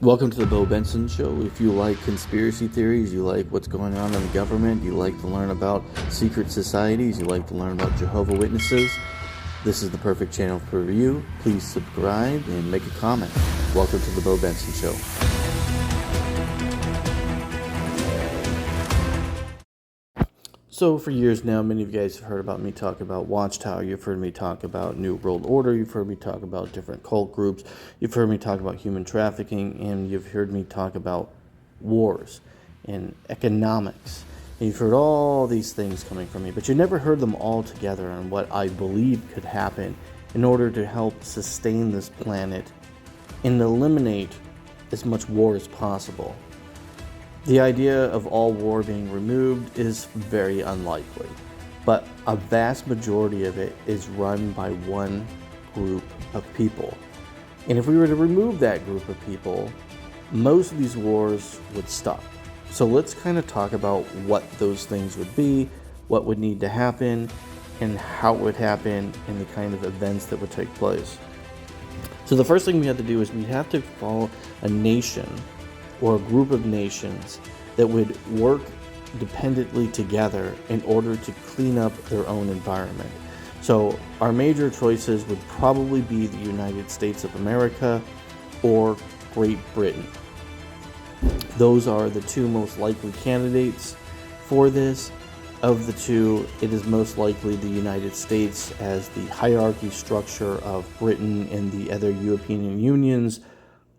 Welcome to the Bo Benson Show. If you like conspiracy theories, you like what's going on in the government, you like to learn about secret societies, you like to learn about Jehovah Witnesses, this is the perfect channel for you. Please subscribe and make a comment. Welcome to the Bo Benson Show. So for years now, many of you guys have heard about me talk about Watchtower. You've heard me talk about New World Order. You've heard me talk about different cult groups. You've heard me talk about human trafficking. And you've heard me talk about wars and economics. And you've heard all these things coming from me. But you never heard them all together on what I believe could happen in order to help sustain this planet and eliminate as much war as possible. The idea of all war being removed is very unlikely, but a vast majority of it is run by one group of people. And if we were to remove that group of people, most of these wars would stop. So let's kind of talk about what those things would be, what would need to happen, and how it would happen, and the kind of events that would take place. So the first thing we have to do is we have to follow a nation or a group of nations that would work dependently together in order to clean up their own environment. So our major choices would probably be the United States of America or Great Britain. Those are the two most likely candidates for this. Of the two, it is most likely the United States, as the hierarchy structure of Britain and the other European unions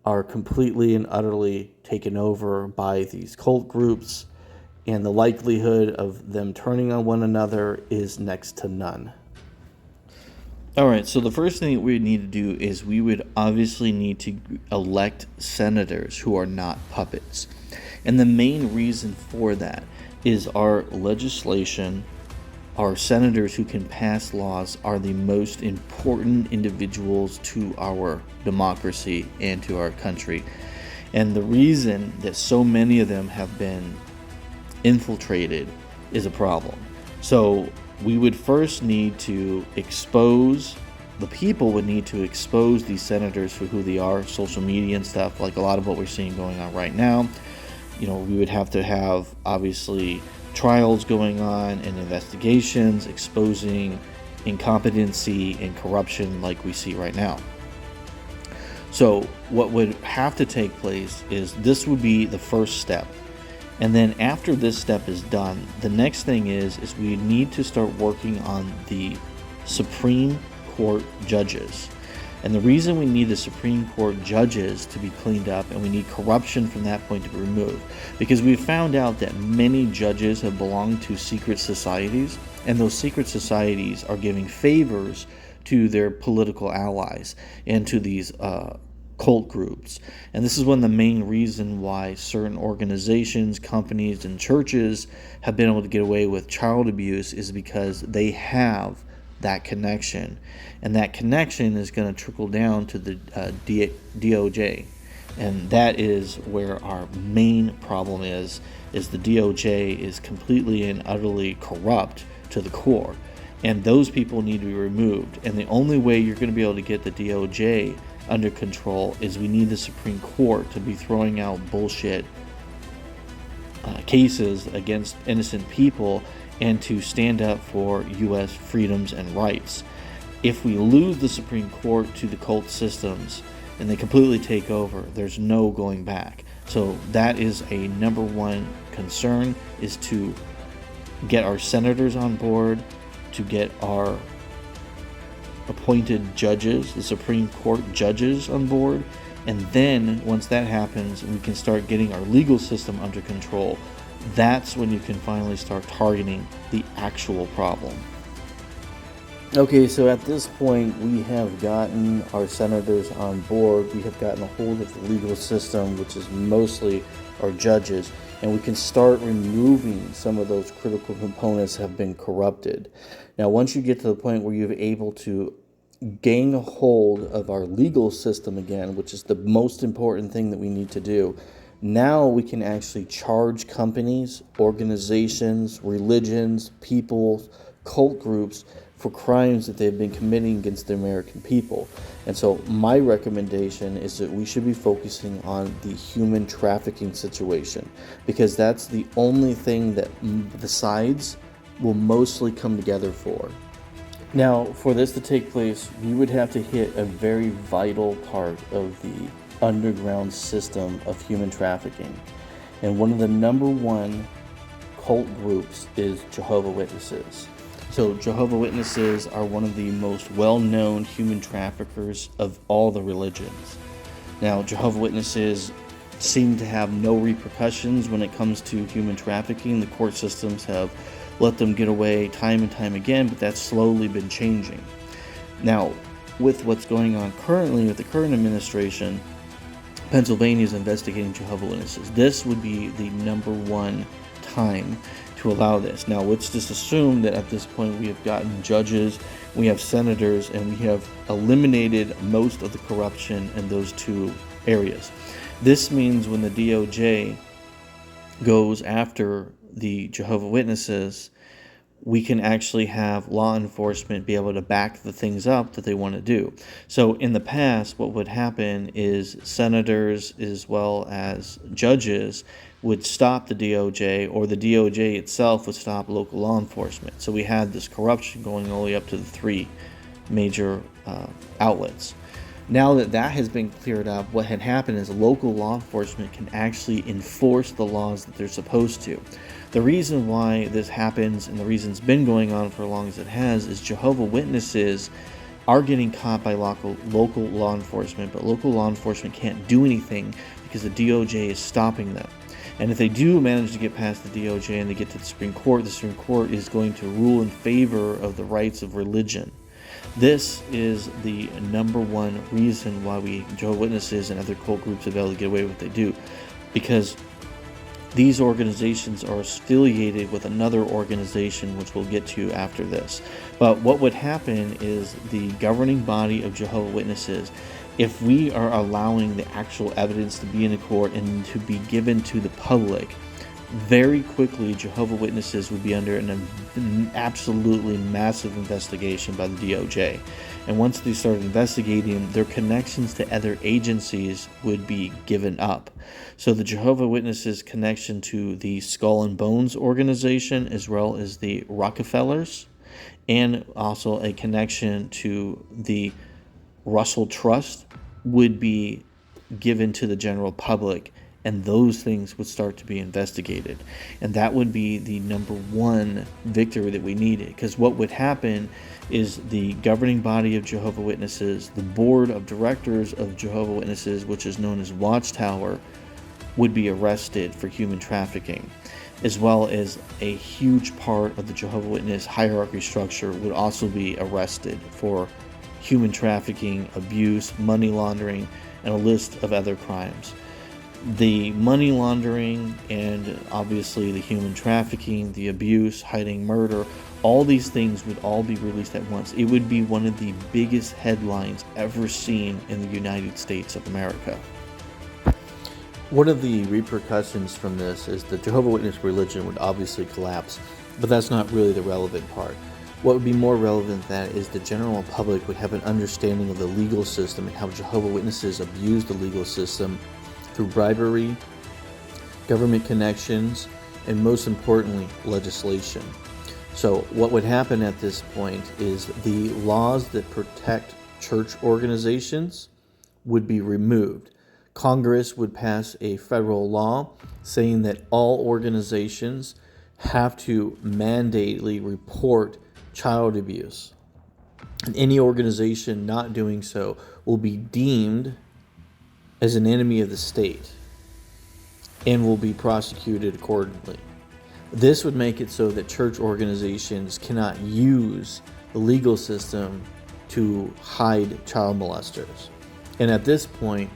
are completely and utterly taken over by these cult groups, and the likelihood of them turning on one another is next to none. Alright, so the first thing that we need to do is we would obviously need to elect senators who are not puppets. And the main reason for that is our legislation, our senators who can pass laws are the most important individuals to our democracy and to our country. And the reason that so many of them have been infiltrated is a problem. So we would first need to expose, the people would need to expose these senators for who they are, social media and stuff, like a lot of what we're seeing going on right now. You know, we would have to have, obviously, trials going on and investigations exposing incompetency and corruption like we see right now. So what would have to take place is this would be the first step. And then after this step is done, the next thing is we need to start working on the Supreme Court judges. And the reason we need the Supreme Court judges to be cleaned up and we need corruption from that point to be removed, because we've found out that many judges have belonged to secret societies, and those secret societies are giving favors to their political allies and to these cult groups. And this is one of the main reasons why certain organizations, companies, and churches have been able to get away with child abuse, is because they have that connection, and that connection is going to trickle down to the DOJ, and that is where our main problem is the DOJ is completely and utterly corrupt to the core, and those people need to be removed. And the only way you're going to be able to get the DOJ under control is we need the Supreme Court to be throwing out bullshit cases against innocent people and to stand up for U.S. freedoms and rights. If we lose the Supreme Court to the cult systems and they completely take over, there's no going back. So that is a number one concern, is to get our senators on board, to get our appointed judges, the Supreme Court judges, on board. And then once that happens, we can start getting our legal system under control. That's when you can finally start targeting the actual problem. Okay, so at this point, we have gotten our senators on board. We have gotten a hold of the legal system, which is mostly our judges, and we can start removing some of those critical components that have been corrupted. Now, once you get to the point where you're able to gain a hold of our legal system again, which is the most important thing that we need to do, now we can actually charge companies, organizations, religions, people, cult groups for crimes that they've been committing against the American people. And so my recommendation is that we should be focusing on the human trafficking situation, because that's the only thing that the sides will mostly come together for. Now, for this to take place, we would have to hit a very vital part of the underground system of human trafficking. And one of the number one cult groups is Jehovah Witnesses. So Jehovah Witnesses are one of the most well-known human traffickers of all the religions. Now, Jehovah Witnesses seem to have no repercussions when it comes to human trafficking. The court systems have let them get away time and time again, but that's slowly been changing. Now, with what's going on currently with the current administration, Pennsylvania is investigating Jehovah Witnesses. This would be the number one time to allow this. Now, let's just assume that at this point we have gotten judges, we have senators, and we have eliminated most of the corruption in those two areas. This means when the DOJ goes after the Jehovah Witnesses, we can actually have law enforcement be able to back the things up that they want to do. So in the past, what would happen is senators as well as judges would stop the DOJ, or the DOJ itself would stop local law enforcement. So we had this corruption going all the way up to the three major outlets. Now that that has been cleared up, what had happened is local law enforcement can actually enforce the laws that they're supposed to. The reason why this happens, and the reason it's been going on for as long as it has, is Jehovah Witnesses are getting caught by local law enforcement, but local law enforcement can't do anything because the DOJ is stopping them. And if they do manage to get past the DOJ and they get to the Supreme Court is going to rule in favor of the rights of religion. This is the number one reason why Jehovah Witnesses and other cult groups have been able to get away with what they do, because these organizations are affiliated with another organization, which we'll get to after this. But what would happen is the governing body of Jehovah Witnesses, if we are allowing the actual evidence to be in the court and to be given to the public, very quickly Jehovah Witnesses would be under an absolutely massive investigation by the DOJ. And once they started investigating, their connections to other agencies would be given up. So the Jehovah Witnesses connection to the Skull and Bones organization, as well as the Rockefellers, and also a connection to the Russell Trust, would be given to the general public, and those things would start to be investigated. And that would be the number one victory that we needed, because what would happen is the governing body of Jehovah Witnesses, the board of directors of Jehovah Witnesses, which is known as Watchtower, would be arrested for human trafficking, as well as a huge part of the Jehovah Witness hierarchy structure would also be arrested for human trafficking, abuse, money laundering, and a list of other crimes. The money laundering and obviously the human trafficking, the abuse, hiding murder, all these things would all be released at once. It would be one of the biggest headlines ever seen in the United States of America. One of the repercussions from this is the Jehovah Witness religion would obviously collapse, but that's not really the relevant part. What would be more relevant than that is the general public would have an understanding of the legal system and how Jehovah Witnesses abuse the legal system through bribery, government connections, and most importantly, legislation. So what would happen at this point is the laws that protect church organizations would be removed. Congress would pass a federal law saying that all organizations have to mandatorily report child abuse. And any organization not doing so will be deemed as an enemy of the state and will be prosecuted accordingly. This would make it so that church organizations cannot use the legal system to hide child molesters. And at this point,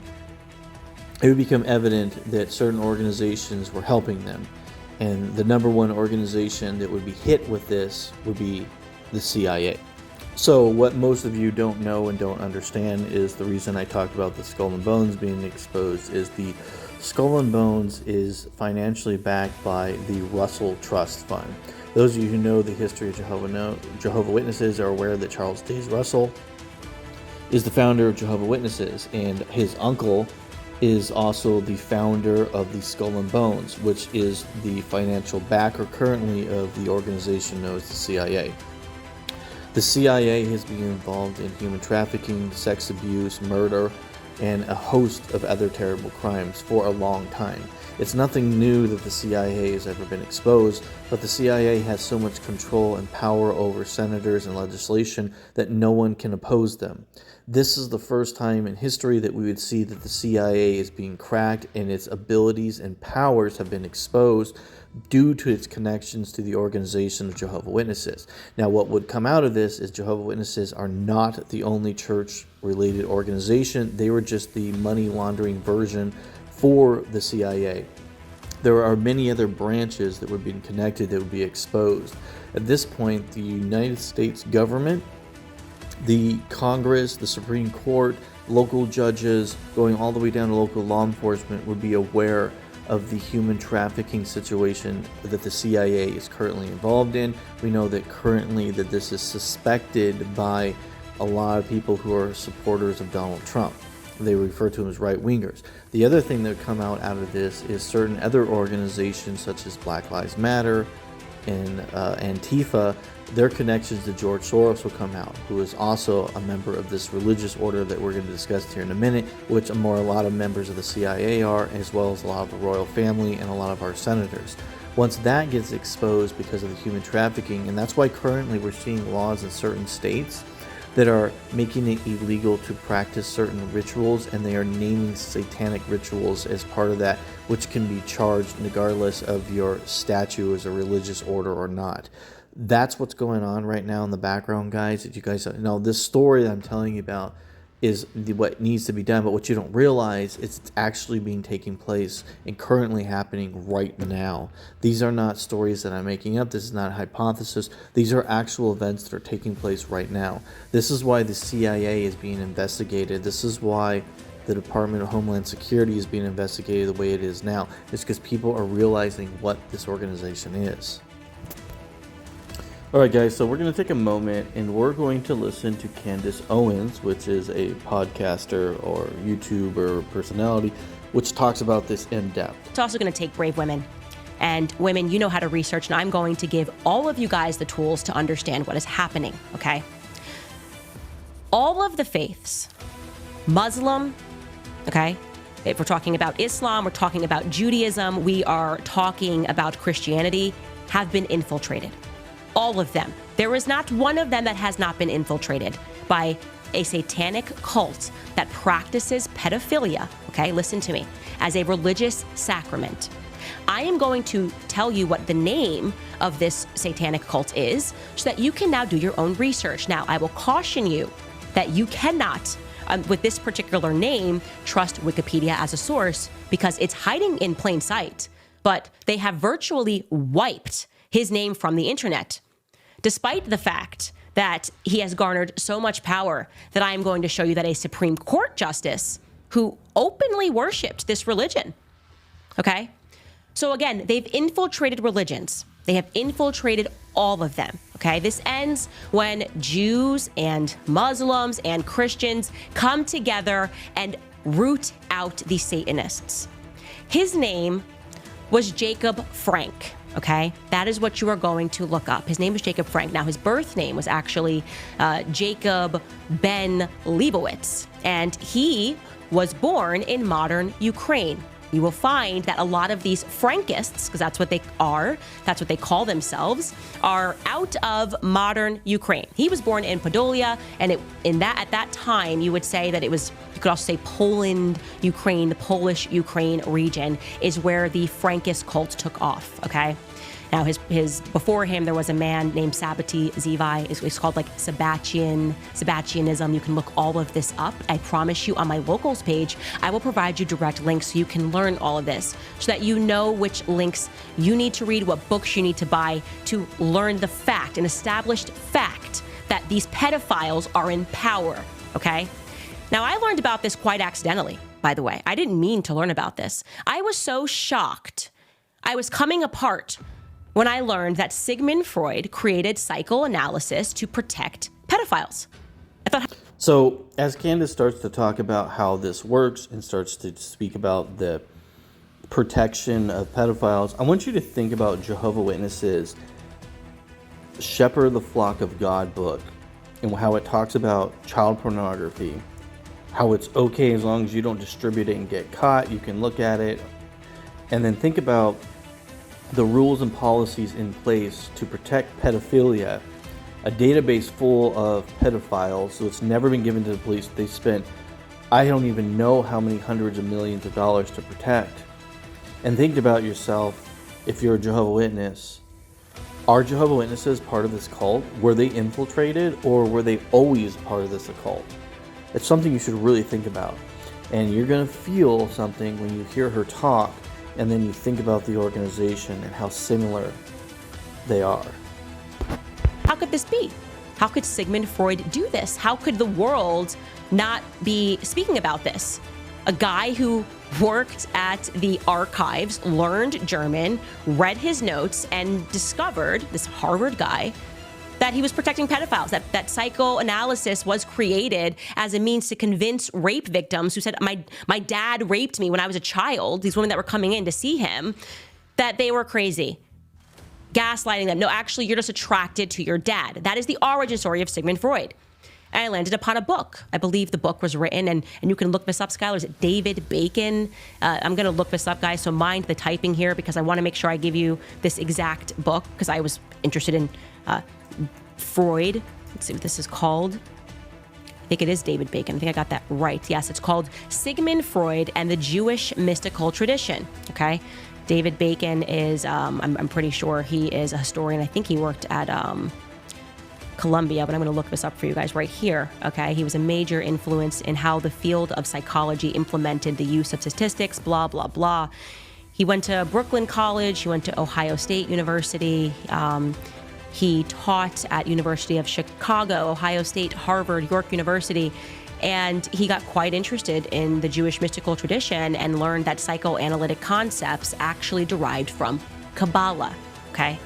it would become evident that certain organizations were helping them. And the number one organization that would be hit with this would be the CIA. So what most of you don't know and don't understand is the reason I talked about the Skull and Bones being exposed is the Skull and Bones is financially backed by the Russell Trust Fund. Those of you who know the history of Jehovah Witnesses are aware that Charles Taze Russell is the founder of Jehovah Witnesses, and his uncle is also the founder of the Skull and Bones, which is the financial backer currently of the organization known as the CIA. The CIA has been involved in human trafficking, sex abuse, murder, and a host of other terrible crimes for a long time. It's nothing new that the CIA has ever been exposed, but the CIA has so much control and power over senators and legislation that no one can oppose them. This is the first time in history that we would see that the CIA is being cracked and its abilities and powers have been exposed due to its connections to the organization of Jehovah Witnesses. Now, what would come out of this is Jehovah Witnesses are not the only church-related organization. They were just the money laundering version for the CIA. There are many other branches that would be connected that would be exposed. At this point, the United States government, the Congress, the Supreme Court, local judges, going all the way down to local law enforcement would be aware of the human trafficking situation that the CIA is currently involved in. We know that currently that this is suspected by a lot of people who are supporters of Donald Trump. They refer to them as right-wingers. The other thing that would come out of this is certain other organizations such as Black Lives Matter and Antifa, their connections to George Soros will come out, who is also a member of this religious order that we're going to discuss here in a minute, which a lot of members of the CIA are, as well as a lot of the royal family and a lot of our senators. Once that gets exposed because of the human trafficking, and that's why currently we're seeing laws in certain states that are making it illegal to practice certain rituals, and they are naming satanic rituals as part of that, which can be charged regardless of your statute as a religious order or not. That's what's going on right now in the background, guys. That you guys know, this story that I'm telling you about is what needs to be done, but what you don't realize is it's actually taking place and currently happening right now. These are not stories that I'm making up. This is not a hypothesis. These are actual events that are taking place right now. This is why the CIA is being investigated. This is why the Department of Homeland Security is being investigated the way it is now. It's because people are realizing what this organization is. Alright guys, so we're going to take a moment and we're going to listen to Candace Owens, which is a podcaster or YouTuber personality, which talks about this in depth. It's also going to take brave women. And women, you know how to research, and I'm going to give all of you guys the tools to understand what is happening, okay? All of the faiths, Muslim, okay? If we're talking about Islam, we're talking about Judaism, we are talking about Christianity, have been infiltrated. All of them. There is not one of them that has not been infiltrated by a satanic cult that practices pedophilia, okay, listen to me, as a religious sacrament. I am going to tell you what the name of this satanic cult is so that you can now do your own research. Now, I will caution you that you cannot, with this particular name, trust Wikipedia as a source because it's hiding in plain sight, but they have virtually wiped his name from the internet, despite the fact that he has garnered so much power that I am going to show you that a Supreme Court justice who openly worshiped this religion, okay? So again, they've infiltrated religions. They have infiltrated all of them, okay? This ends when Jews and Muslims and Christians come together and root out the Satanists. His name was Jacob Frank. Okay, that is what you are going to look up. His name is Jacob Frank. Now, his birth name was actually Jacob Ben Leibowitz, and he was born in modern Ukraine. You will find that a lot of these Frankists, because that's what they are, that's what they call themselves, are out of modern Ukraine. He was born in Podolia, and at that time, you would say that it was, you could also say Poland, Ukraine, the Polish Ukraine region is where the Frankist cult took off, okay? Now, before him, there was a man named Sabbaty Zevi. It's called like Sabbatianism. You can look all of this up. I promise you on my locals page, I will provide you direct links so you can learn all of this so that you know which links you need to read, what books you need to buy to learn the fact, an established fact, that these pedophiles are in power, okay? Now, I learned about this quite accidentally, by the way. I didn't mean to learn about this. I was so shocked. I was coming apart when I learned that Sigmund Freud created psychoanalysis to protect pedophiles. So as Candace starts to talk about how this works and starts to speak about the protection of pedophiles, I want you to think about Jehovah Witnesses' Shepherd the Flock of God book and how it talks about child pornography, how it's okay as long as you don't distribute it and get caught, you can look at it, and then think about the rules and policies in place to protect pedophilia, a database full of pedophiles, so it's never been given to the police. They spent, I don't even know how many hundreds of millions of dollars to protect. And think about yourself, if you're a Jehovah Witness, are Jehovah Witnesses part of this cult? Were they infiltrated, or were they always part of this occult? It's something you should really think about. And you're going to feel something when you hear her talk, and then you think about the organization and how similar they are. How could this be? How could Sigmund Freud do this? How could the world not be speaking about this? A guy who worked at the archives, learned German, read his notes, and discovered, this Harvard guy, that he was protecting pedophiles, that psychoanalysis was created as a means to convince rape victims who said, my dad raped me when I was a child, these women that were coming in to see him, that they were crazy. Gaslighting them. No, actually, you're just attracted to your dad. That is the origin story of Sigmund Freud. And I landed upon a book. I believe the book was written, and you can look this up, Skylar. Is it David Bacon? I'm going to look this up, guys, so mind the typing here because I want to make sure I give you this exact book because I was interested in Freud. Let's see what this is called. I think it is David Bacon. I think I got that right. Yes, it's called Sigmund Freud and the Jewish Mystical Tradition, okay? David Bacon is, I'm pretty sure he is a historian. I think he worked at Columbia, but I'm going to look this up for you guys right here, okay? He was a major influence in how the field of psychology implemented the use of statistics, blah, blah, blah. He went to Brooklyn College. He went to Ohio State University. He taught at University of Chicago, Ohio State, Harvard, York University. And he got quite interested in the Jewish mystical tradition and learned that psychoanalytic concepts actually derived from Kabbalah, okay?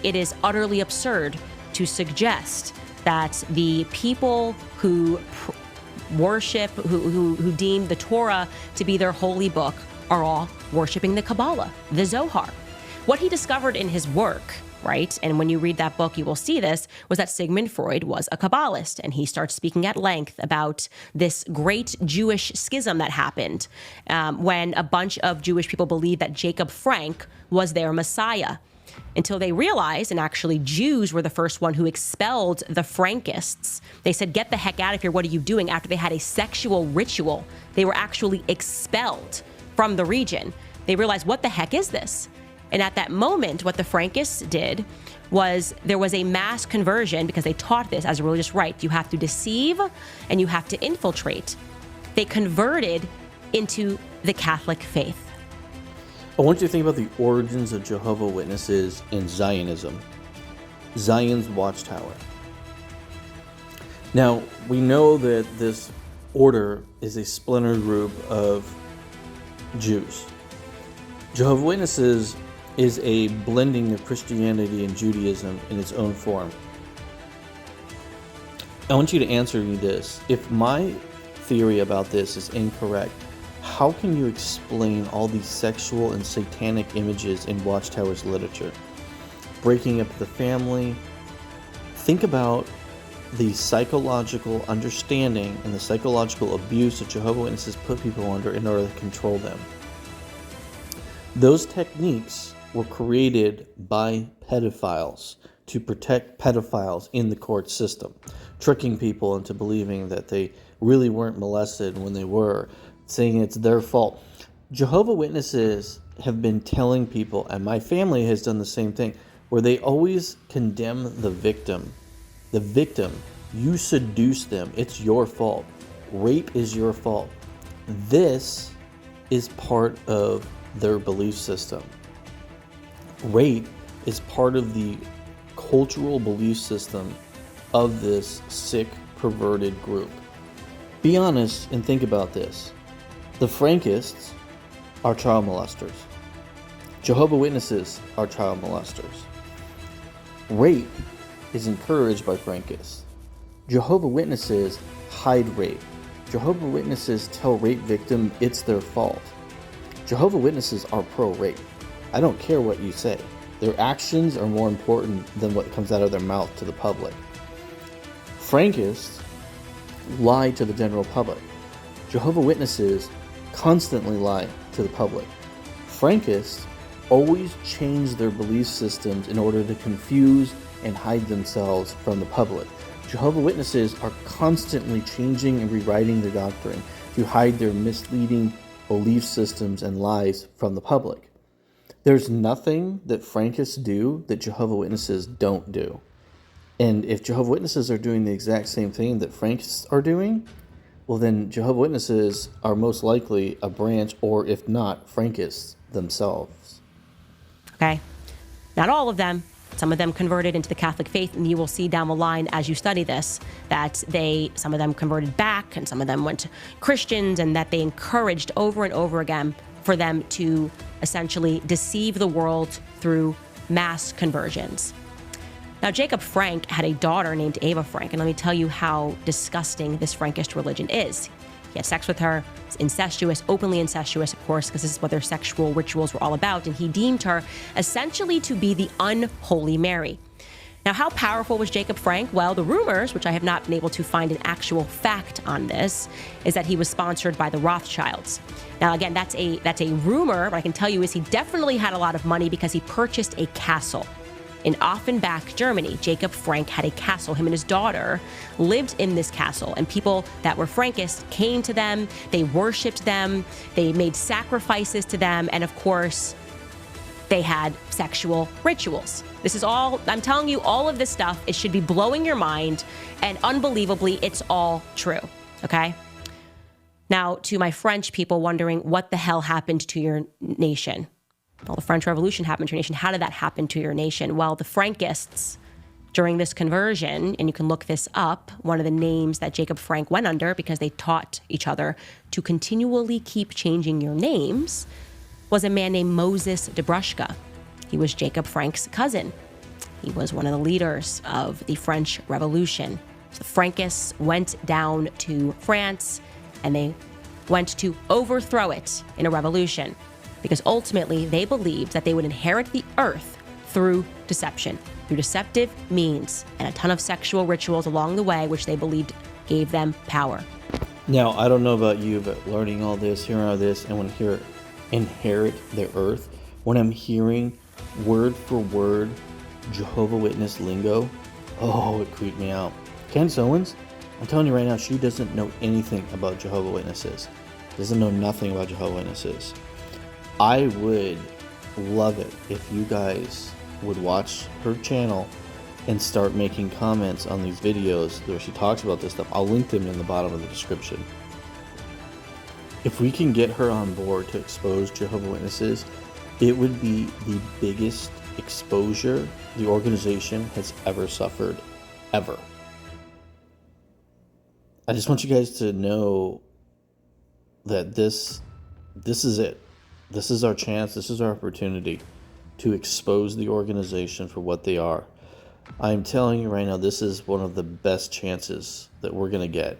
It is utterly absurd to suggest that the people who worship, who deem the Torah to be their holy book are all worshiping the Kabbalah, the Zohar. What he discovered in his work, right, and when you read that book, you will see this, was that Sigmund Freud was a Kabbalist, and he starts speaking at length about this great Jewish schism that happened when a bunch of Jewish people believed that Jacob Frank was their Messiah, until they realized, and actually Jews were the first one who expelled the Frankists. They said, get the heck out of here, what are you doing? After they had a sexual ritual, they were actually expelled from the region. They realized, what the heck is this? And at that moment, what the Frankists did was there was a mass conversion because they taught this as a religious rite. You have to deceive and you have to infiltrate. They converted into the Catholic faith. I want you to think about the origins of Jehovah Witnesses and Zionism. Zion's watchtower. Now, we know that this order is a splinter group of Jews. Jehovah Witnesses is a blending of Christianity and Judaism in its own form. I want you to answer me this. If my theory about this is incorrect, how can you explain all these sexual and satanic images in Watchtower's literature? Breaking up the family. Think about the psychological understanding and the psychological abuse that Jehovah Witnesses put people under in order to control them. Those techniques were created by pedophiles to protect pedophiles in the court system, tricking people into believing that they really weren't molested when they were, saying it's their fault. Jehovah Witnesses have been telling people, and my family has done the same thing, where they always condemn the victim. The victim, you seduced them, it's your fault. Rape is your fault. This is part of their belief system. Rape is part of the cultural belief system of this sick, perverted group. Be honest and think about this. The Frankists are child molesters. Jehovah Witnesses are child molesters. Rape is encouraged by Frankists. Jehovah Witnesses hide rape. Jehovah Witnesses tell rape victim it's their fault. Jehovah Witnesses are pro-rape. I don't care what you say. Their actions are more important than what comes out of their mouth to the public. Frankists lie to the general public. Jehovah Witnesses constantly lie to the public. Frankists always change their belief systems in order to confuse and hide themselves from the public. Jehovah Witnesses are constantly changing and rewriting their doctrine to hide their misleading belief systems and lies from the public. There's nothing that Frankists do that Jehovah Witnesses don't do. And if Jehovah Witnesses are doing the exact same thing that Frankists are doing, well then Jehovah Witnesses are most likely a branch, or if not, Frankists themselves. Okay? Not all of them. Some of them converted into the Catholic faith, and you will see down the line as you study this that some of them converted back, and some of them went to Christians, and that they encouraged over and over again for them to essentially deceive the world through mass conversions. Now, Jacob Frank had a daughter named Ava Frank, and let me tell you how disgusting this Frankist religion is. He had sex with her. It's incestuous, openly incestuous, of course, because this is what their sexual rituals were all about, and he deemed her essentially to be the unholy Mary. Now, how powerful was Jacob Frank? Well, the rumors, which I have not been able to find an actual fact on this, is that he was sponsored by the Rothschilds. Now, again, that's a rumor. What I can tell you is he definitely had a lot of money because he purchased a castle. In Offenbach, Germany, Jacob Frank had a castle. Him and his daughter lived in this castle, and people that were Frankists came to them, they worshipped them, they made sacrifices to them, and of course, they had sexual rituals. This is all, I'm telling you, all of this stuff, it should be blowing your mind, and unbelievably, it's all true, okay? Now, to my French people wondering what the hell happened to your nation. Well, the French Revolution happened to your nation. How did that happen to your nation? Well, the Frankists, during this conversion, and you can look this up, one of the names that Jacob Frank went under, because they taught each other to continually keep changing your names, was a man named Moses de Bruschka. He was Jacob Frank's cousin. He was one of the leaders of the French Revolution. So the Frankists went down to France, and they went to overthrow it in a revolution, because ultimately they believed that they would inherit the earth through deception, through deceptive means, and a ton of sexual rituals along the way, which they believed gave them power. Now, I don't know about you, but learning all this, hearing all this, and when I hear inherit the earth, when I'm hearing word for word Jehovah Witness lingo, oh, it creeped me out. Candace Owens, I'm telling you right now, she doesn't know anything about Jehovah Witnesses. Doesn't know nothing about Jehovah Witnesses. I would love it if you guys would watch her channel and start making comments on these videos where she talks about this stuff. I'll link them in the bottom of the description. If we can get her on board to expose Jehovah Witnesses, it would be the biggest exposure the organization has ever suffered, ever. I just want you guys to know that this is it. This is our chance. This is our opportunity to expose the organization for what they are. I'm telling you right now, this is one of the best chances that we're going to get.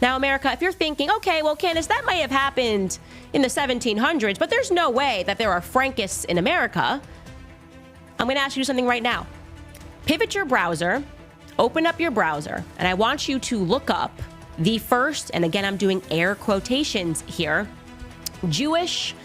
Now, America, if you're thinking, okay, well, Candice, that may have happened in the 1700s, but there's no way that there are Frankists in America. I'm going to ask you something right now. Pivot your browser, open up your browser, and I want you to look up the first, and again, I'm doing air quotations here, Jewish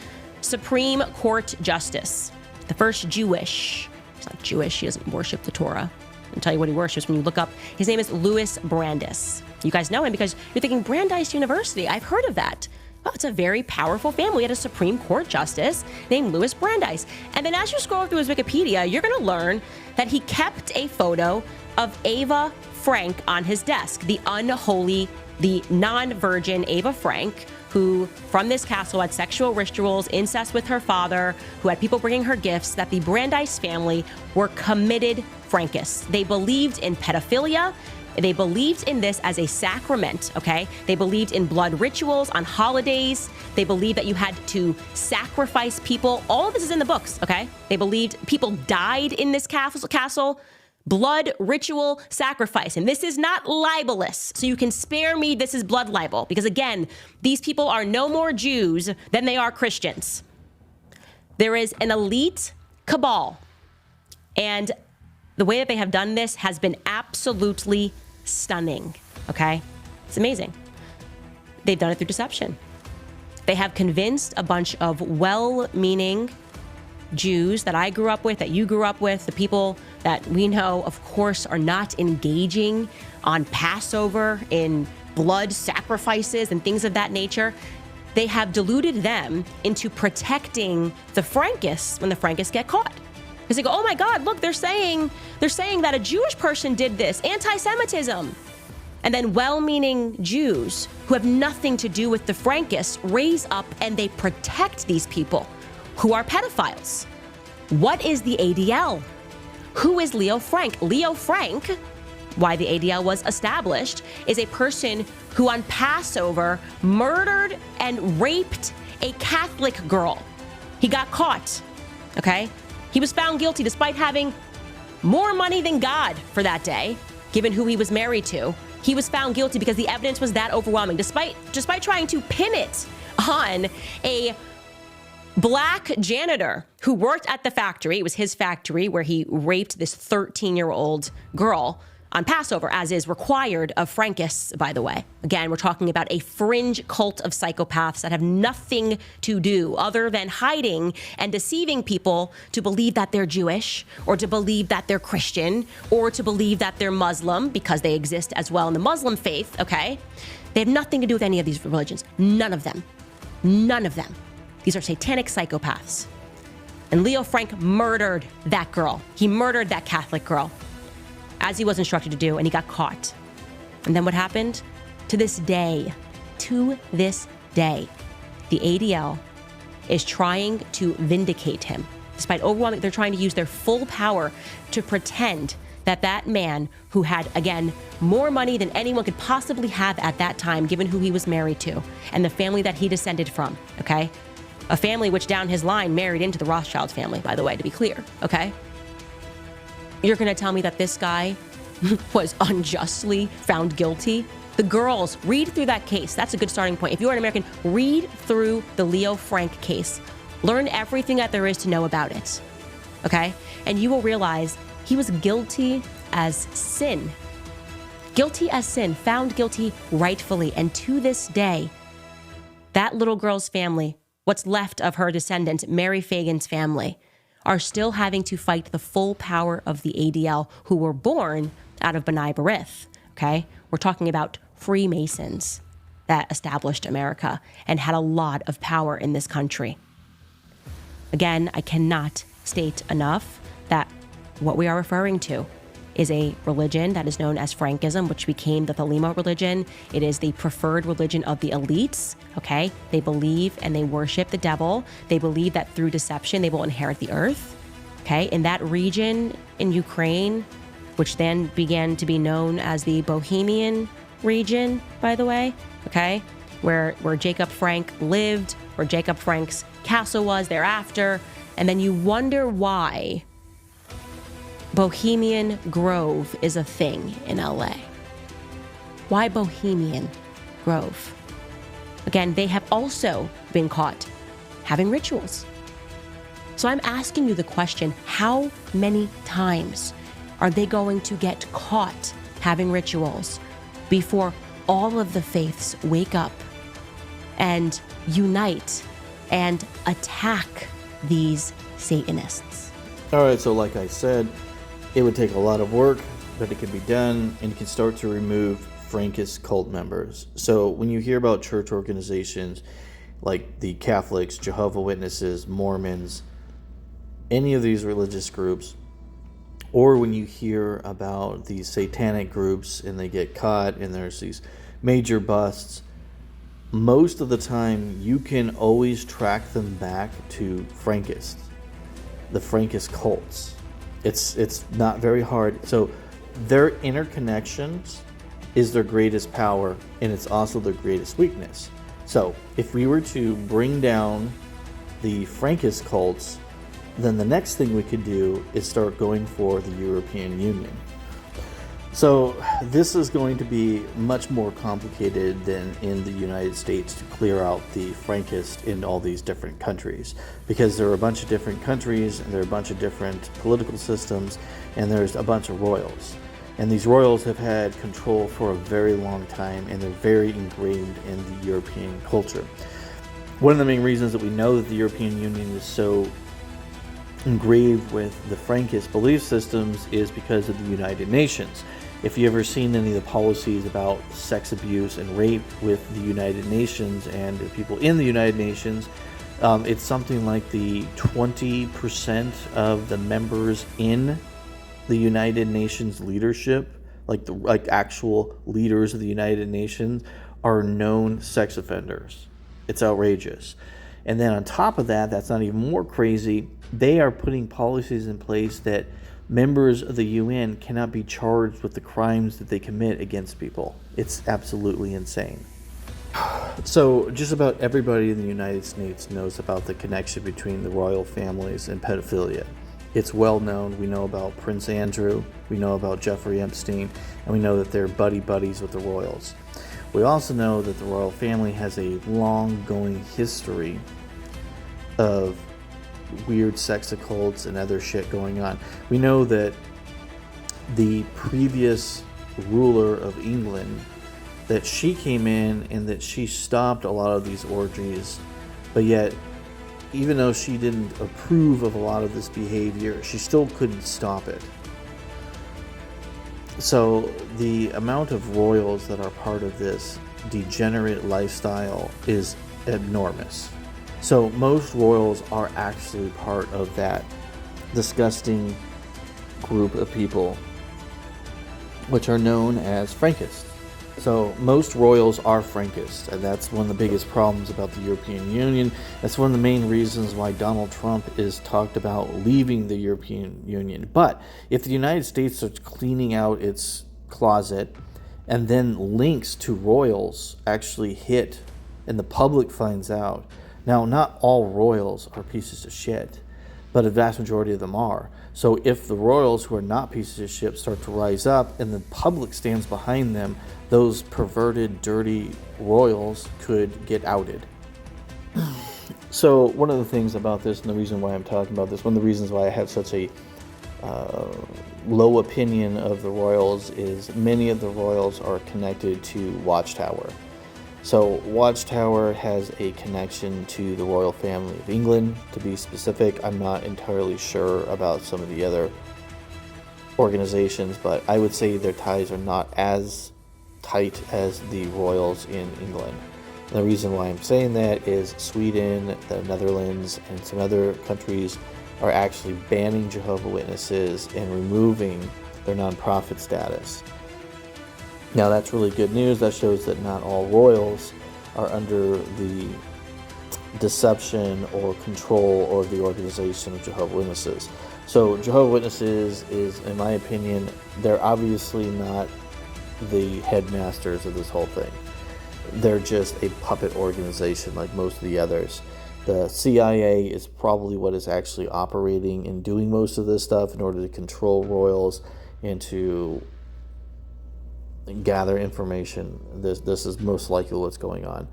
Supreme Court Justice. The first Jewish. He's not Jewish. He doesn't worship the Torah. I'll tell you what he worships when you look up. His name is Louis Brandeis. You guys know him because you're thinking Brandeis University. I've heard of that. Well, it's a very powerful family. We had a Supreme Court Justice named Louis Brandeis. And then as you scroll through his Wikipedia, you're going to learn that he kept a photo of Ava Frank on his desk, the unholy, the non-virgin Ava Frank, who from this castle had sexual rituals, incest with her father, who had people bringing her gifts, that the Brandeis family were committed Frankists. They believed in pedophilia. They believed in this as a sacrament, okay? They believed in blood rituals on holidays. They believed that you had to sacrifice people. All of this is in the books, okay? They believed people died in this castle. Blood ritual sacrifice. And this is not libelous, so you can spare me this is blood libel. Because again, these people are no more Jews than they are Christians. There is an elite cabal. And the way that they have done this has been absolutely stunning, okay? It's amazing. They've done it through deception. They have convinced a bunch of well-meaning Jews that I grew up with, that you grew up with, the people that we know, of course, are not engaging on Passover in blood sacrifices and things of that nature. They have deluded them into protecting the Frankists when the Frankists get caught. Because they go, oh my God, look, they're saying that a Jewish person did this, antisemitism. And then well-meaning Jews who have nothing to do with the Frankists raise up and they protect these people who are pedophiles. What is the ADL? Who is Leo Frank? Leo Frank, why the ADL was established, is a person who on Passover murdered and raped a Catholic girl. He got caught, okay? He was found guilty despite having more money than God for that day, given who he was married to. He was found guilty because the evidence was that overwhelming, despite trying to pin it on a black janitor who worked at the factory. It was his factory where he raped this 13-year-old girl on Passover, as is required of Frankists, by the way. Again, we're talking about a fringe cult of psychopaths that have nothing to do other than hiding and deceiving people to believe that they're Jewish, or to believe that they're Christian, or to believe that they're Muslim, because they exist as well in the Muslim faith, okay? They have nothing to do with any of these religions. None of them. None of them. These are satanic psychopaths. And Leo Frank murdered that girl. He murdered that Catholic girl, as he was instructed to do, and he got caught. And then what happened? To this day, the ADL is trying to vindicate him. Despite overwhelming, they're trying to use their full power to pretend that that man who had, again, more money than anyone could possibly have at that time, given who he was married to, and the family that he descended from, okay? A family which down his line married into the Rothschild family, by the way, to be clear, okay? You're going to tell me that this guy was unjustly found guilty? The girls, read through that case. That's a good starting point. If you are an American, read through the Leo Frank case. Learn everything that there is to know about it, okay? And you will realize he was guilty as sin. Guilty as sin, found guilty rightfully. And to this day, that little girl's family, what's left of her descendants, Mary Phagan's family, are still having to fight the full power of the ADL, who were born out of B'nai B'rith, okay? We're talking about Freemasons that established America and had a lot of power in this country. Again, I cannot state enough that what we are referring to is a religion that is known as Frankism, which became the Thelema religion. It is the preferred religion of the elites, okay? They believe and they worship the devil. They believe that through deception, they will inherit the earth, okay? In that region in Ukraine, which then began to be known as the Bohemian region, by the way, okay? Where Jacob Frank lived, where Jacob Frank's castle was thereafter. And then you wonder why Bohemian Grove is a thing in LA. Why Bohemian Grove? Again, they have also been caught having rituals. So I'm asking you the question, how many times are they going to get caught having rituals before all of the faiths wake up and unite and attack these Satanists? All right, so like I said, it would take a lot of work, but it can be done, and you can start to remove Frankist cult members. So when you hear about church organizations like the Catholics, Jehovah Witnesses, Mormons, any of these religious groups, or when you hear about these satanic groups and they get caught and there's these major busts, most of the time you can always track them back to Frankists, the Frankist cults. It's not very hard. So their interconnections is their greatest power, and it's also their greatest weakness. So if we were to bring down the Frankist cults, then the next thing we could do is start going for the European Union. So this is going to be much more complicated than in the United States to clear out the Frankists in all these different countries, because there are a bunch of different countries and there are a bunch of different political systems, and there's a bunch of royals. And these royals have had control for a very long time, and they're very ingrained in the European culture. One of the main reasons that we know that the European Union is so engraved with the Frankist belief systems is because of the United Nations. If you've ever seen any of the policies about sex abuse and rape with the United Nations and the people in the United Nations, it's something like the 20% of the members in the United Nations leadership, like actual leaders of the United Nations, are known sex offenders. It's outrageous. And then on top of that, that's not even more crazy, they are putting policies in place that members of the UN cannot be charged with the crimes that they commit against people. It's absolutely insane. So just about everybody in the United States knows about the connection between the royal families and pedophilia. It's well known. We know about Prince Andrew, we know about Jeffrey Epstein, and we know that they're buddies with the royals. We also know that the royal family has a long-going history of weird sex occults and other shit going on. We know that the previous ruler of England, that she came in and that she stopped a lot of these orgies, but yet even though she didn't approve of a lot of this behavior, she still couldn't stop it. So the amount of royals that are part of this degenerate lifestyle is enormous. So most royals are actually part of that disgusting group of people, which are known as Frankists. So most royals are Frankists, and that's one of the biggest problems about the European Union. That's one of the main reasons why Donald Trump is talked about leaving the European Union. But if the United States starts cleaning out its closet, and then links to royals actually hit, and the public finds out, now, not all royals are pieces of shit, but a vast majority of them are. So if the royals who are not pieces of shit start to rise up and the public stands behind them, those perverted, dirty royals could get outed. So one of the things about this, and the reason why I'm talking about this, one of the reasons why I have such a low opinion of the royals is many of the royals are connected to Watchtower. So Watchtower has a connection to the royal family of England, to be specific. I'm not entirely sure about some of the other organizations, but I would say their ties are not as tight as the royals in England. And the reason why I'm saying that is Sweden, the Netherlands, and some other countries are actually banning Jehovah Witnesses and removing their nonprofit status. Now that's really good news. That shows that not all royals are under the deception or control or the organization of Jehovah Witnesses. So Jehovah Witnesses is, in my opinion, they're obviously not the headmasters of this whole thing. They're just a puppet organization like most of the others. The CIA is probably what is actually operating and doing most of this stuff in order to control royals and to gather information. This is most likely what's going on.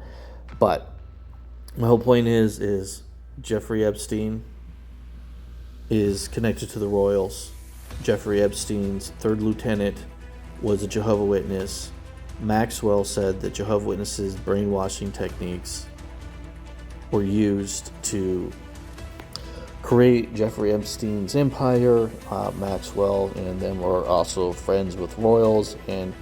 But my whole point is Jeffrey Epstein is connected to the royals. Jeffrey Epstein's third lieutenant was a Jehovah Witness. Maxwell said that Jehovah Witnesses brainwashing techniques were used to create Jeffrey Epstein's empire. Maxwell and them were also friends with royals, and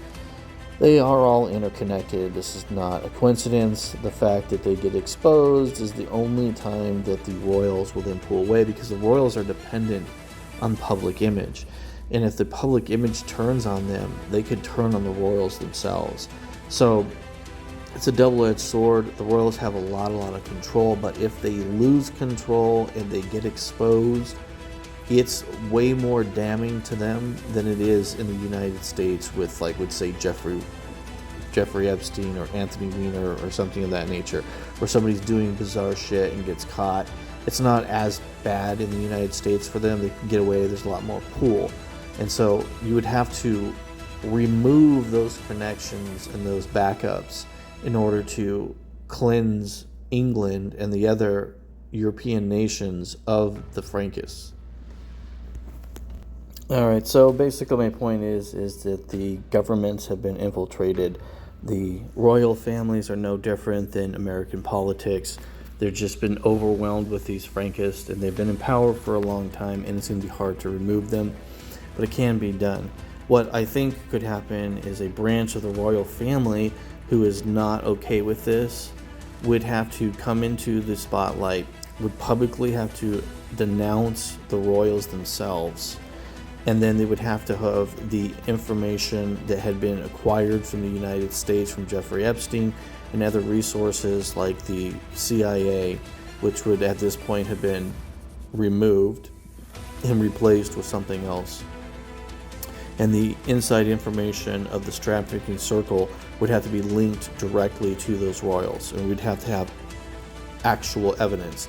they are all interconnected. This is not a coincidence. The fact that they get exposed is the only time that the royals will then pull away, because the royals are dependent on public image. And if the public image turns on them, they could turn on the royals themselves. So it's a double-edged sword. The royals have a lot of control, but if they lose control and they get exposed, it's way more damning to them than it is in the United States with, like, would say Jeffrey Epstein or Anthony Weiner or something of that nature, where somebody's doing bizarre shit and gets caught. It's not as bad in the United States for them. They can get away. There's a lot more pool. And so you would have to remove those connections and those backups in order to cleanse England and the other European nations of the Frankists. All right, so basically my point is that the governments have been infiltrated. The royal families are no different than American politics. They've just been overwhelmed with these Frankists, and they've been in power for a long time, and it's going to be hard to remove them, but it can be done. What I think could happen is a branch of the royal family who is not okay with this would have to come into the spotlight, would publicly have to denounce the royals themselves, and then they would have to have the information that had been acquired from the United States from Jeffrey Epstein and other resources like the CIA, which would at this point have been removed and replaced with something else. And the inside information of this trafficking circle would have to be linked directly to those royals, and we'd have to have actual evidence.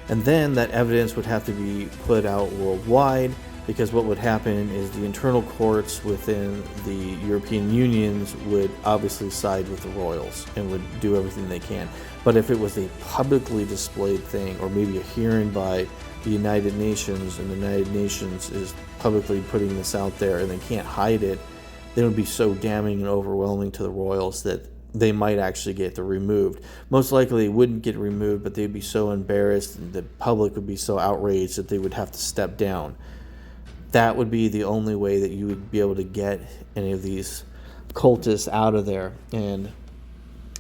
And then that evidence would have to be put out worldwide, because what would happen is the internal courts within the European unions would obviously side with the royals and would do everything they can. But if it was a publicly displayed thing, or maybe a hearing by the United Nations, and the United Nations is publicly putting this out there and they can't hide it, then it would be so damning and overwhelming to the royals that they might actually get it removed. Most likely it wouldn't get removed, but they'd be so embarrassed and the public would be so outraged that they would have to step down. That would be the only way that you would be able to get any of these cultists out of there. And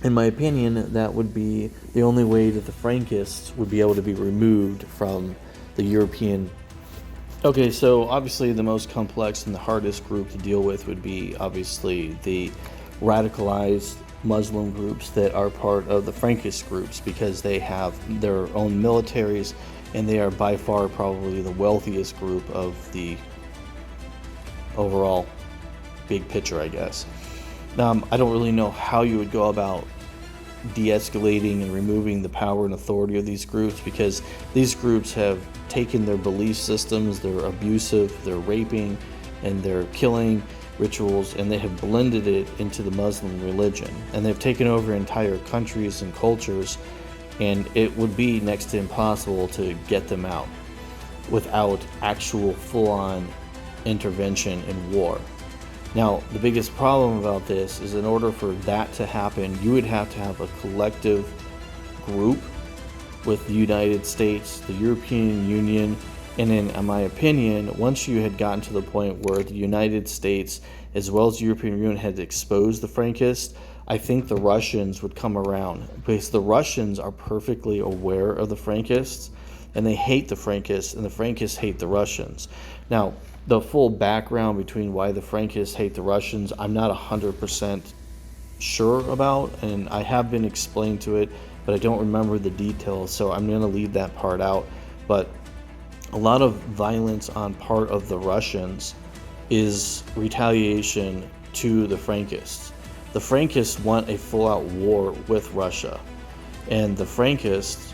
in my opinion, that would be the only way that the Frankists would be able to be removed from the European. Okay, so obviously the most complex and the hardest group to deal with would be obviously the radicalized Muslim groups that are part of the Frankist groups, because they have their own militaries, and they are by far probably the wealthiest group of the overall big picture, I guess. I don't really know how you would go about de-escalating and removing the power and authority of these groups, because these groups have taken their belief systems, they're abusive, they're raping, and they're killing rituals, and they have blended it into the Muslim religion, and they've taken over entire countries and cultures, and it would be next to impossible to get them out without actual full-on intervention and war. Now, the biggest problem about this is, in order for that to happen, you would have to have a collective group with the United States, the European Union, and in my opinion, once you had gotten to the point where the United States as well as the European Union had exposed the Frankists, I think the Russians would come around, because the Russians are perfectly aware of the Frankists, and they hate the Frankists, and the Frankists hate the Russians. Now, the full background between why the Frankists hate the Russians, I'm not 100% sure about, and I have been explained to it, but I don't remember the details, so I'm going to leave that part out. But a lot of violence on part of the Russians is retaliation to the Frankists. The Frankists want a full-out war with Russia, and the Frankists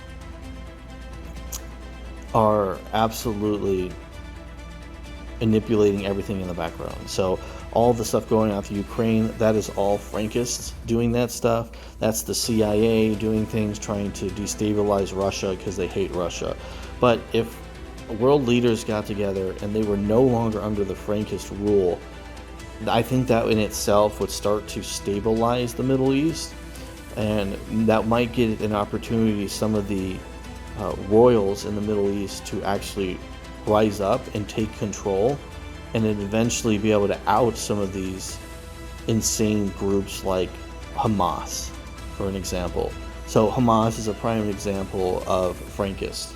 are absolutely manipulating everything in the background. So all the stuff going on with Ukraine, that is all Frankists doing that stuff. That's the CIA doing things, trying to destabilize Russia because they hate Russia. But if world leaders got together and they were no longer under the Frankist rule, I think that in itself would start to stabilize the Middle East, and that might get an opportunity some of the royals in the Middle East to actually rise up and take control, and then eventually be able to out some of these insane groups like Hamas, for an example. So Hamas is a prime example of Frankist.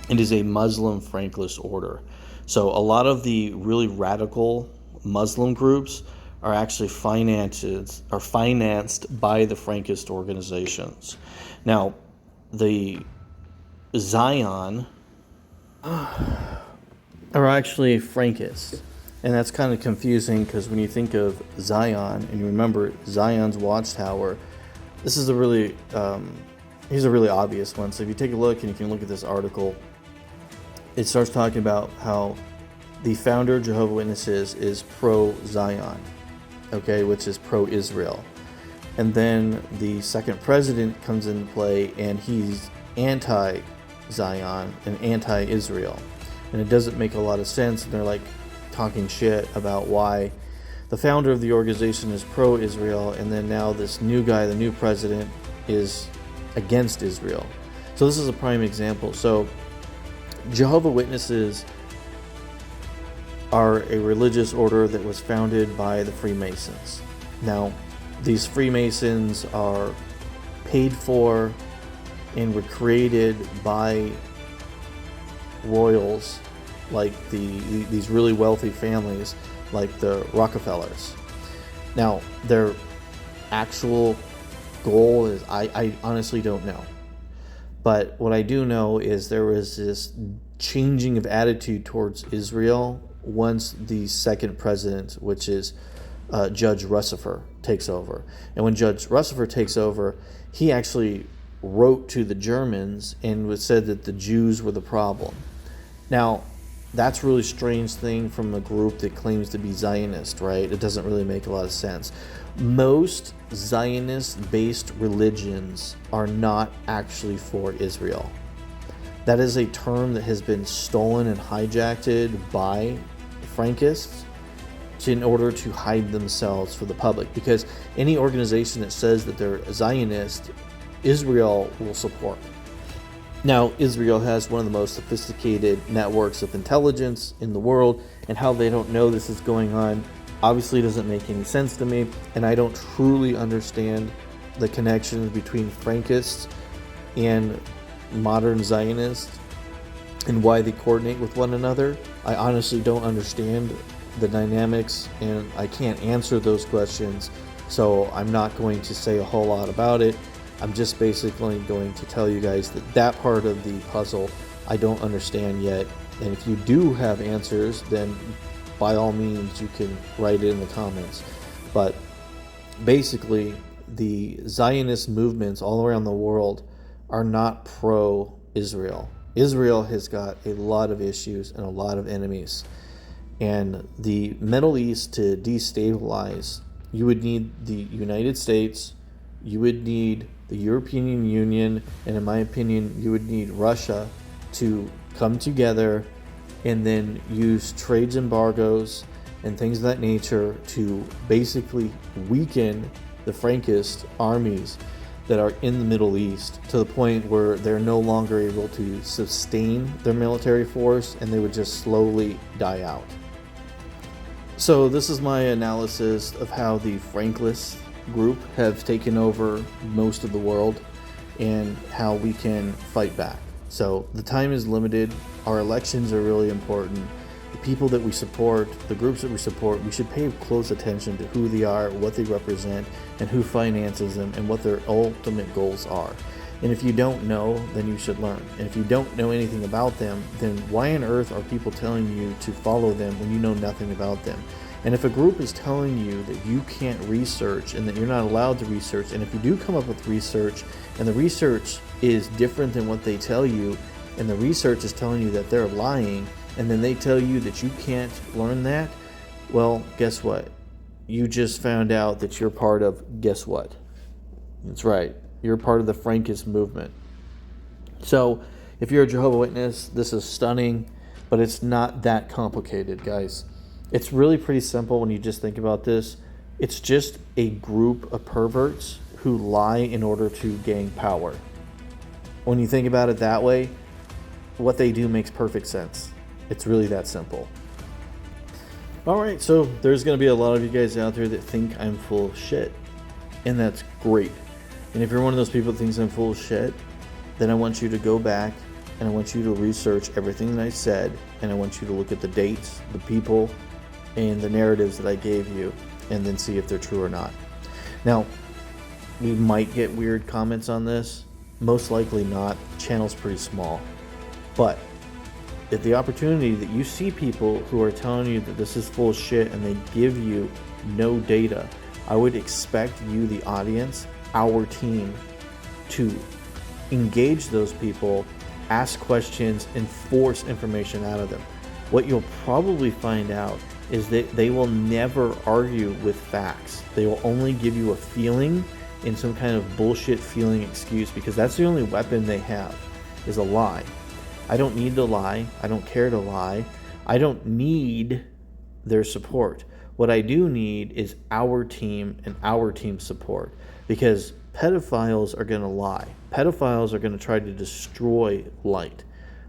It is a Muslim Frankist order. So a lot of the really radical Muslim groups are actually financed by the Frankist organizations. Now, the Zion are actually Frankists. And that's kind of confusing because when you think of Zion and you remember Zion's watchtower, this is a really, here's a really obvious one. So if you take a look and you can look at this article, it starts talking about how the founder of Jehovah Witnesses is pro-Zion, okay, which is pro-Israel. And then the second president comes into play and he's anti-Zion and anti-Israel. And it doesn't make a lot of sense. And they're like talking shit about why the founder of the organization is pro-Israel, and then now this new guy, the new president, is against Israel. So this is a prime example. So Jehovah Witnesses are a religious order that was founded by the Freemasons. Now, these Freemasons are paid for and were created by royals, like these really wealthy families like the Rockefellers. Now, their actual goal is, I honestly don't know. But what I do know is there was this changing of attitude towards Israel once the second president, which is Judge Russifer, takes over. And when Judge Russifer takes over, he actually wrote to the Germans and said that the Jews were the problem. Now, that's a really strange thing from a group that claims to be Zionist, right? It doesn't really make a lot of sense. Most Zionist-based religions are not actually for Israel. That is a term that has been stolen and hijacked by Frankists in order to hide themselves for the public. Because any organization that says that they're Zionist, Israel will support. Now, Israel has one of the most sophisticated networks of intelligence in the world, and how they don't know this is going on obviously doesn't make any sense to me, and I don't truly understand the connections between Frankists and modern Zionists and why they coordinate with one another. I honestly don't understand the dynamics, and I can't answer those questions, so I'm not going to say a whole lot about it. I'm just basically going to tell you guys that that part of the puzzle I don't understand yet. And if you do have answers, then by all means you can write it in the comments. But basically, the Zionist movements all around the world are not pro-Israel. Israel has got a lot of issues and a lot of enemies. And the Middle East, to destabilize, you would need the United States, you would need the European Union, and in my opinion, you would need Russia to come together and then use trade embargoes and things of that nature to basically weaken the Frankist armies that are in the Middle East to the point where they're no longer able to sustain their military force and they would just slowly die out. So this is my analysis of how the Frankist group have taken over most of the world and how we can fight back. So the time is limited. Our elections are really important. The people that we support, the groups that we support, we should pay close attention to who they are, what they represent, and who finances them, and what their ultimate goals are. And if you don't know, then you should learn. And if you don't know anything about them, then why on earth are people telling you to follow them when you know nothing about them? And if a group is telling you that you can't research and that you're not allowed to research, and if you do come up with research and the research is different than what they tell you, and the research is telling you that they're lying, and then they tell you that you can't learn that, well, guess what? You just found out that you're part of, guess what? That's right. You're part of the Frankist movement. So if you're a Jehovah Witness, this is stunning, but it's not that complicated, guys. It's really pretty simple when you just think about this. It's just a group of perverts who lie in order to gain power. When you think about it that way, what they do makes perfect sense. It's really that simple. Alright, so there's going to be a lot of you guys out there that think I'm full of shit. And that's great. And if you're one of those people that thinks I'm full of shit, then I want you to go back and I want you to research everything that I said, and I want you to look at the dates, the people, and the narratives that I gave you, and then see if they're true or not. Now, we might get weird comments on this. Most likely not. The channel's pretty small. But at the opportunity that you see people who are telling you that this is full of shit and they give you no data, I would expect you, the audience, our team, to engage those people, ask questions, and force information out of them. What you'll probably find out is that they will never argue with facts. They will only give you a feeling and some kind of bullshit feeling excuse, because that's the only weapon they have, is a lie. I don't need to lie. I don't care to lie. I don't need their support. What I do need is our team and our team's support, because pedophiles are going to lie. Pedophiles are going to try to destroy light.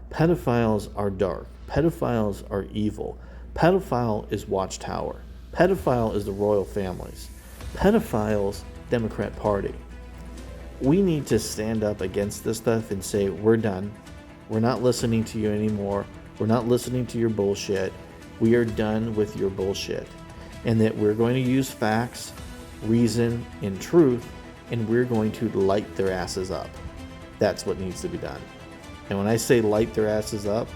Pedophiles are dark. Pedophiles are evil. Pedophile is Watchtower. Pedophile is the royal families. Pedophiles, Democrat Party. We need to stand up against this stuff and say, we're done. We're not listening to you anymore. We're not listening to your bullshit. We are done with your bullshit. And that we're going to use facts, reason, and truth, and we're going to light their asses up. That's what needs to be done. And when I say light their asses up,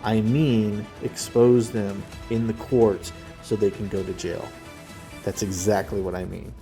I mean expose them in the courts so they can go to jail. That's exactly what I mean.